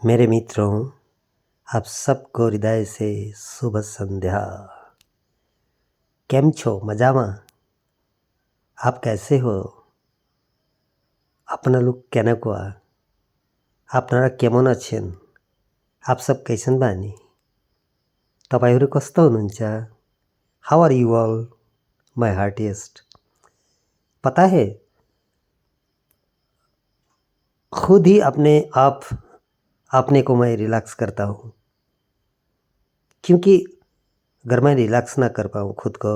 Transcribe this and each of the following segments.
मेरे मित्रों, आप सबको हृदय से शुभ संध्या। કેમ છો? મજામાં? आप कैसे हो? আপনালোক কেনেকুৱা? আপনারা কেমन আছেন? आप सब कैसन बानी? तपाईँहरू कस्तो हुनुहुन्छ? How are you all my heartiest? पता है, खुद ही अपने को मैं रिलैक्स करता हूँ, क्योंकि अगर मैं रिलैक्स ना कर पाऊँ खुद को,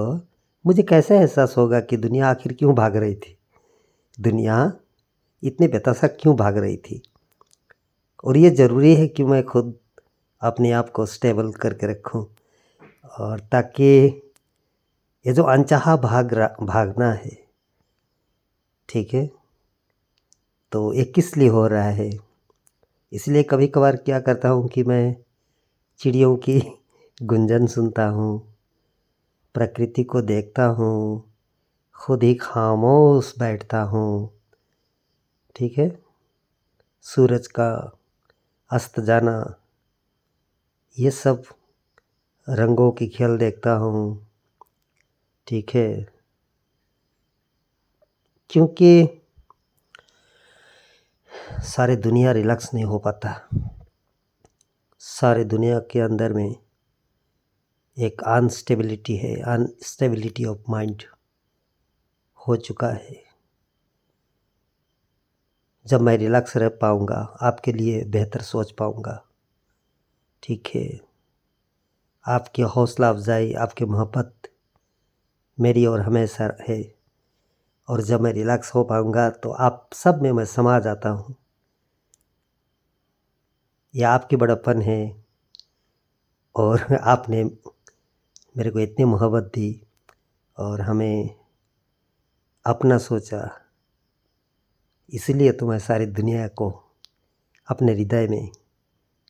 मुझे कैसे एहसास होगा कि दुनिया आखिर क्यों भाग रही थी, दुनिया इतने बेतहाशा क्यों भाग रही थी। और ये ज़रूरी है कि मैं खुद अपने आप को स्टेबल करके रखूं, और ताकि ये जो अनचाहा भागना है, ठीक है, तो ये किस लिए हो रहा है। इसलिए कभी कभार क्या करता हूँ कि मैं चिड़ियों की गुंजन सुनता हूँ, प्रकृति को देखता हूँ, खुद ही खामोश बैठता हूँ, ठीक है, सूरज का अस्त जाना, ये सब रंगों की खेल देखता हूँ, ठीक है, क्योंकि सारे दुनिया रिलैक्स नहीं हो पाता। सारे दुनिया के अंदर में एक अनस्टेबिलिटी है, अनस्टेबिलिटी ऑफ माइंड हो चुका है। जब मैं रिलैक्स रह पाऊँगा, आपके लिए बेहतर सोच पाऊँगा, ठीक है, आपकी हौसला अफजाई, आपकी मोहब्बत मेरी और हमेशा है। और जब मैं रिलैक्स हो पाऊँगा तो आप सब में मैं समा जाता हूँ। यह आपकी बड़प्पन है, और आपने मेरे को इतनी मोहब्बत दी और हमें अपना सोचा, इसलिए तो मैं सारी दुनिया को अपने हृदय में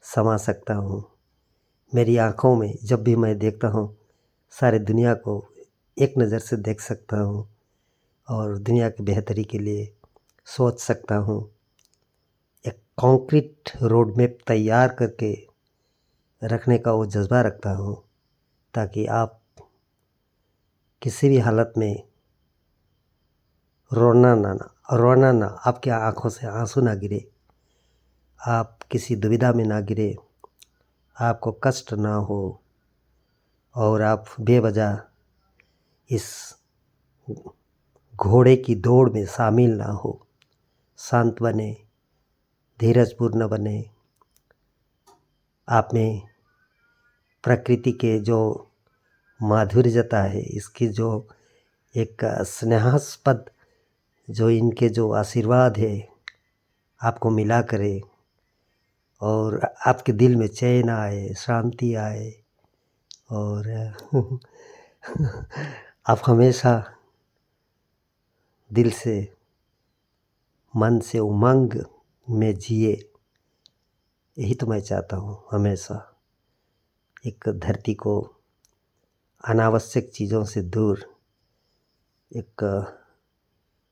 समा सकता हूँ। मेरी आँखों में जब भी मैं देखता हूँ, सारी दुनिया को एक नज़र से देख सकता हूँ और दुनिया की बेहतरी के लिए सोच सकता हूँ। एक कंक्रीट रोड मैप तैयार करके रखने का वो जज्बा रखता हूँ, ताकि आप किसी भी हालत में रोना ना, आपकी आँखों से आंसू ना गिरे, आप किसी दुविधा में ना गिरे, आपको कष्ट ना हो, और आप बेवजह इस घोड़े की दौड़ में शामिल ना हो। शांत बने, धीरजपूर्ण बने, आप में प्रकृति के जो माधुर्यता है, इसकी जो एक स्नेहास्पद जो इनके जो आशीर्वाद है आपको मिला करे, और आपके दिल में चैन आए, शांति आए, और आप हमेशा दिल से, मन से उमंग में जिए। यही तो मैं चाहता हूँ हमेशा, एक धरती को अनावश्यक चीज़ों से दूर एक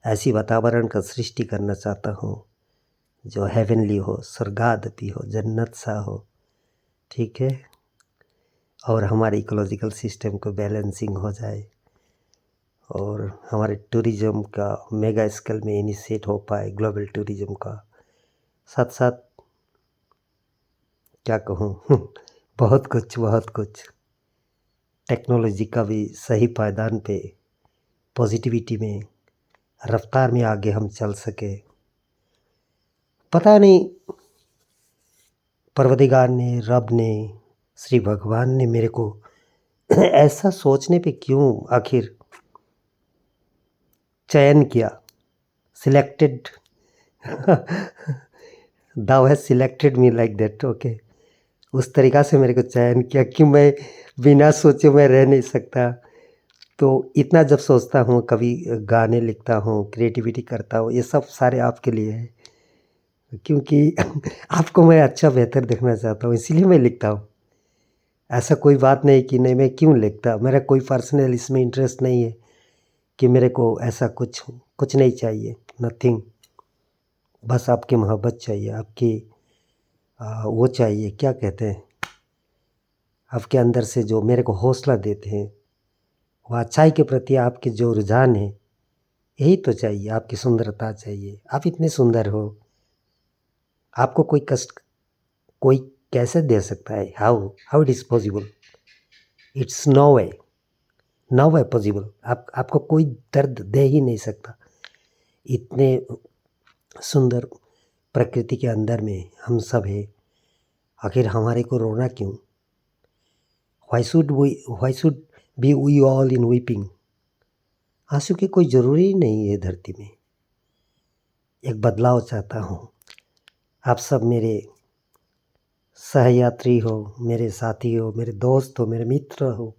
ऐसी वातावरण का सृष्टि करना चाहता हूँ जो हेवनली हो, स्वर्गादपि हो, जन्नत सा हो, ठीक है, और हमारे इकोलॉजिकल सिस्टम को बैलेंसिंग हो जाए, और हमारे टूरिज़्म का मेगा स्केल में इनिशिएट हो पाए, ग्लोबल टूरिज़्म का। साथ साथ क्या कहूँ बहुत कुछ टेक्नोलॉजी का भी सही पायदान पे, पॉजिटिविटी में, रफ्तार में आगे हम चल सके। पता नहीं परवदिगार ने, रब ने, श्री भगवान ने मेरे को ऐसा सोचने पे क्यों आखिर चयन किया, सिलेक्टेड दाव has selected me like that, okay, उस तरीक़ा से मेरे को चयन किया कि मैं बिना सोचे मैं रह नहीं सकता। तो इतना जब सोचता हूँ, कभी गाने लिखता हूँ, क्रिएटिविटी करता हूँ, ये सब सारे आपके लिए है, क्योंकि आपको मैं अच्छा बेहतर देखना चाहता हूँ, इसीलिए मैं लिखता हूँ। ऐसा कोई बात नहीं कि नहीं मैं क्यों लिखता, मेरा कोई पर्सनल इसमें इंटरेस्ट नहीं है कि मेरे को ऐसा कुछ नहीं चाहिए, नथिंग, बस आपकी मोहब्बत चाहिए, आपकी वो चाहिए, क्या कहते हैं, आपके अंदर से जो मेरे को हौसला देते हैं, वो अच्छाई के प्रति आपके जो रुझान है, यही तो चाहिए। आपकी सुंदरता चाहिए, आप इतने सुंदर हो, आपको कोई कष्ट कोई कैसे दे सकता है? How how it is possible? It's no way possible. आपको कोई दर्द दे ही नहीं सकता। इतने सुंदर प्रकृति के अंदर में हम सब है, आखिर हमारे को रोना क्यों? Why should be we all in weeping? आंसू की कोई ज़रूरी ही नहीं है धरती में। एक बदलाव चाहता हूँ। आप सब मेरे सहयात्री हो, मेरे साथी हो, मेरे दोस्त हो, मेरे मित्र हो,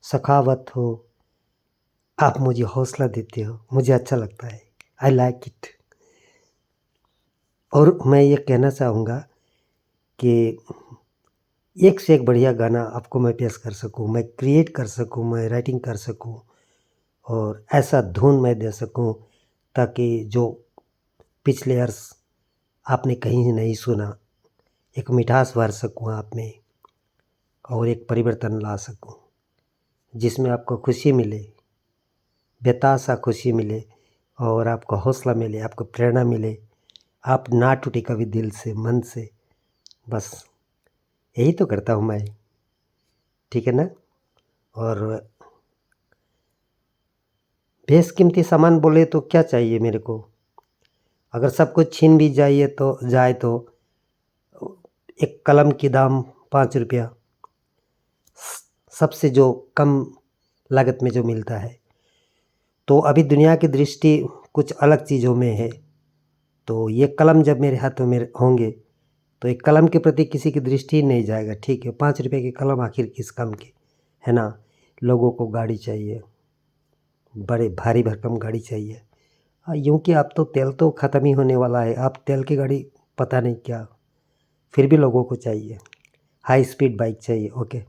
सखावत हो, आप मुझे हौसला देते हो, मुझे अच्छा लगता है। I like it. और मैं ये कहना चाहूँगा कि एक से एक बढ़िया गाना आपको मैं पेश कर सकूँ, मैं क्रिएट कर सकूँ, मैं राइटिंग कर सकूँ और ऐसा धुन मैं दे सकूँ ताकि जो पिछले अर्स आपने कहीं नहीं सुना, एक मिठास भर सकूँ आप में और एक परिवर्तन ला सकूँ जिसमें आपको खुशी मिले, बेतासा खुशी मिले और आपको हौसला मिले, आपको प्रेरणा मिले, आप ना टूटे कभी दिल से, मन से। बस यही तो करता हूँ मैं, ठीक है ना? और बेशकीमती सामान बोले तो क्या चाहिए मेरे को? अगर सब कुछ छीन भी जाए तो एक कलम की दाम 5 रुपया, सबसे जो कम लागत में जो मिलता है। तो अभी दुनिया की दृष्टि कुछ अलग चीज़ों में है। तो ये कलम जब मेरे हाथों में होंगे तो एक कलम के प्रति किसी की दृष्टि ही नहीं जाएगा। ठीक है, 5 रुपये की कलम आखिर किस काम की, है ना? लोगों को गाड़ी चाहिए, बड़े भारी भरकम गाड़ी चाहिए। यूँ कि अब तो तेल तो ख़त्म ही होने वाला है। अब तेल की गाड़ी पता नहीं क्या, फिर भी लोगों को चाहिए। हाई स्पीड बाइक चाहिए, ओके,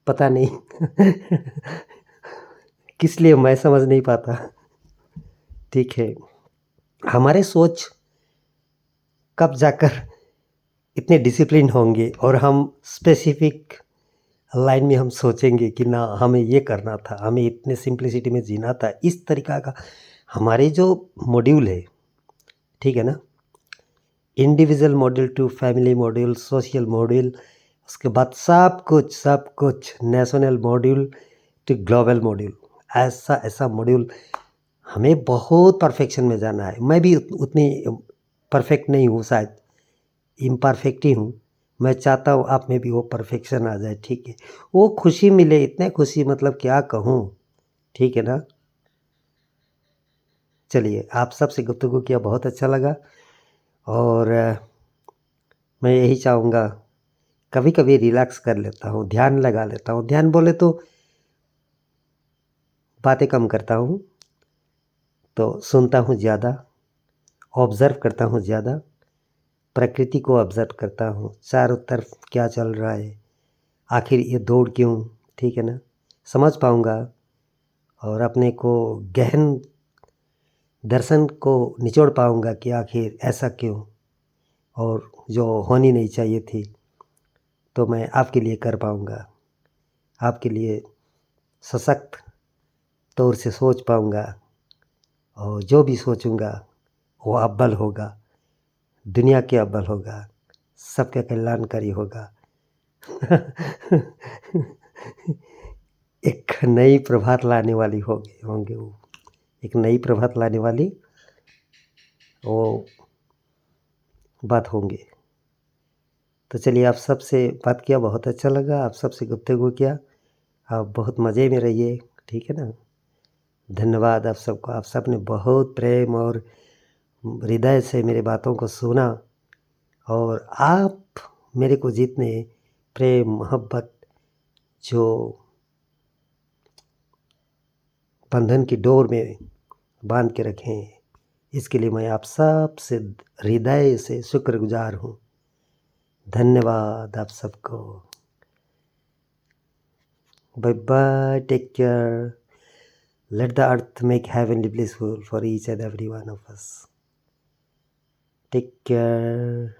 पता नहीं किस लिए मैं समझ नहीं पाता। ठीक है, हमारे सोच कब जाकर इतने डिसिप्लिन होंगे और हम स्पेसिफिक लाइन में हम सोचेंगे कि ना हमें ये करना था, हमें इतने सिंप्लिसिटी में जीना था, इस तरीका का हमारे जो मॉड्यूल है, ठीक है ना? Individual module to family module, social module, उसके बाद सब कुछ national module to global module, ऐसा मॉड्यूल हमें बहुत परफेक्शन में जाना है। मैं भी उतनी परफेक्ट नहीं हूँ, शायद इम्परफेक्ट ही हूँ। मैं चाहता हूँ आप में भी वो परफेक्शन आ जाए, ठीक है? वो खुशी मिले, इतने खुशी मतलब क्या कहूँ, ठीक है ना? चलिए, आप सबसे गुफ्तगू किया बहुत अच्छा लगा और मैं यही चाहूँगा कभी कभी रिलैक्स कर लेता हूँ, ध्यान लगा लेता हूँ। ध्यान बोले तो बातें कम करता हूँ, तो सुनता हूँ ज़्यादा, ऑब्ज़र्व करता हूँ ज़्यादा, प्रकृति को ऑब्ज़र्व करता हूँ, चारों तरफ क्या चल रहा है, आखिर ये दौड़ क्यों, ठीक है ना? समझ पाऊँगा और अपने को गहन दर्शन को निचोड़ पाऊँगा कि आखिर ऐसा क्यों, और जो होनी नहीं चाहिए थी तो मैं आपके लिए कर पाऊँगा, आपके लिए सशक्त तौर से सोच पाऊँगा और जो भी सोचूँगा वो अव्वल होगा, दुनिया के अव्वल होगा, सबके कल्याणकारी होगा। एक नई प्रभात लाने वाली होंगे वो, एक नई प्रभात लाने वाली वो बात होंगे। तो चलिए, आप सबसे बात किया बहुत अच्छा लगा, आप सबसे गुफ्तगू किया, आप बहुत मज़े में रहिए, ठीक है ना? धन्यवाद आप सबको, आप सब ने बहुत प्रेम और हृदय से मेरी बातों को सुना और आप मेरे को जितने प्रेम मोहब्बत जो बंधन की डोर में बांध के रखे हैं, इसके लिए मैं आप सब से हृदय से शुक्रगुजार हूँ। धन्यवाद आप सबको। Bye bye, take care. Let the earth make heavenly blissful for each and every one of us. Take care.